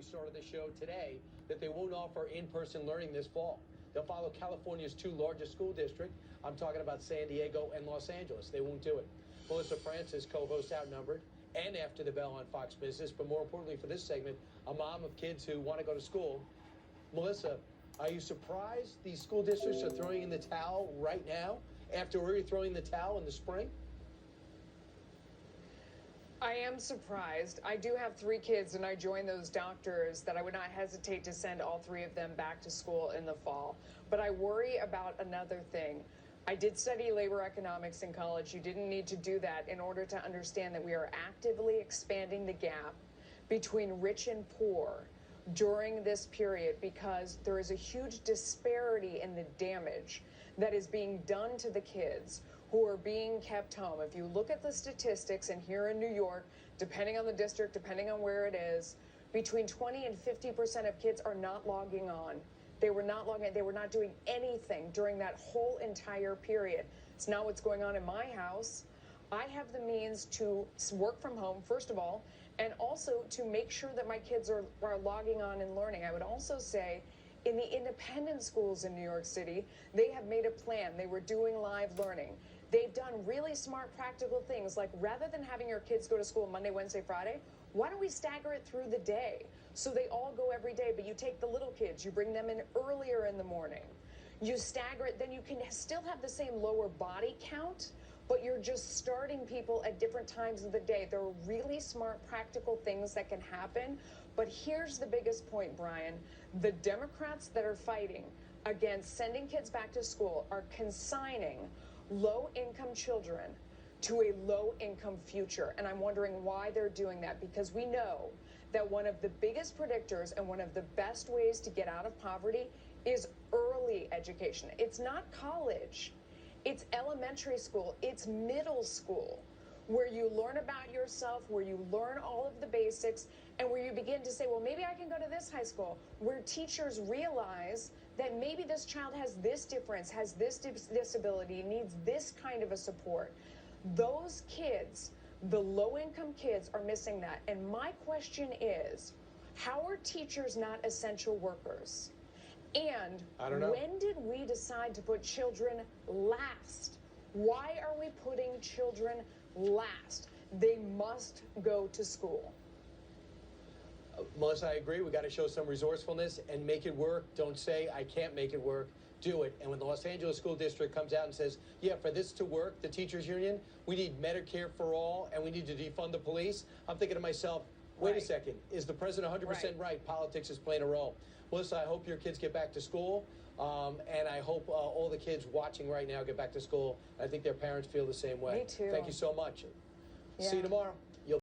started the show today that they won't offer in-person learning this fall. They'll follow California's two largest school districts. I'm talking about San Diego and Los Angeles. They won't do it. Melissa Francis, co-host Outnumbered and After the Bell on Fox Business, but more importantly for this segment, a mom of kids who want to go to school. Melissa, are you surprised these school districts are throwing in the towel right now after we were throwing the towel in the spring? I am surprised. I do have 3 kids, and I joined those doctors that I would not hesitate to send all 3 of them back to school in the fall. But I worry about another thing. I did study labor economics in college. You didn't need to do that in order to understand that we are actively expanding the gap between rich and poor during this period, because there is a huge disparity in the damage that is being done to the kids who are being kept home. If you look at the statistics, and here in New York, depending on the district, depending on where it is, between 20 and 50% of kids are not logging on. They were not logging, they were not doing anything during that whole entire period. It's not what's going on in my house. I have the means to work from home, first of all, and also to make sure that my kids are logging on and learning. I would also say in the independent schools in New York City, they have made a plan. They were doing live learning. They've done really smart, practical things, like rather than having your kids go to school Monday, Wednesday, Friday, why don't we stagger it through the day? So they all go every day, but you take the little kids, you bring them in earlier in the morning. You stagger it, then you can still have the same lower body count, but you're just starting people at different times of the day. There are really smart, practical things that can happen. But here's the biggest point, Brian. The Democrats that are fighting against sending kids back to school are consigning low-income children to a low-income future. And I'm wondering why they're doing that, because we know that one of the biggest predictors and one of the best ways to get out of poverty is early education. It's not college. It's elementary school, it's middle school, where you learn about yourself, where you learn all of the basics, and where you begin to say, well, maybe I can go to this high school, where teachers realize that maybe this child has this difference, has this disability, needs this kind of a support. Those kids, the low-income kids, are missing that. And my question is, how are teachers not essential workers? And when did we decide to put children last? Why are we putting children last? They must go to school. Melissa, I agree. We got to show some resourcefulness and make it work. Don't say, I can't make it work. Do it. And when the Los Angeles School District comes out and says, yeah, for this to work, the teachers union, we need Medicare for all and we need to defund the police, I'm thinking to myself, wait a second, is the president 100% right? Politics is playing a role. Melissa, I hope your kids get back to school, and I hope all the kids watching right now get back to school. I think their parents feel the same way. Me too. Thank you so much. Yeah. See you tomorrow.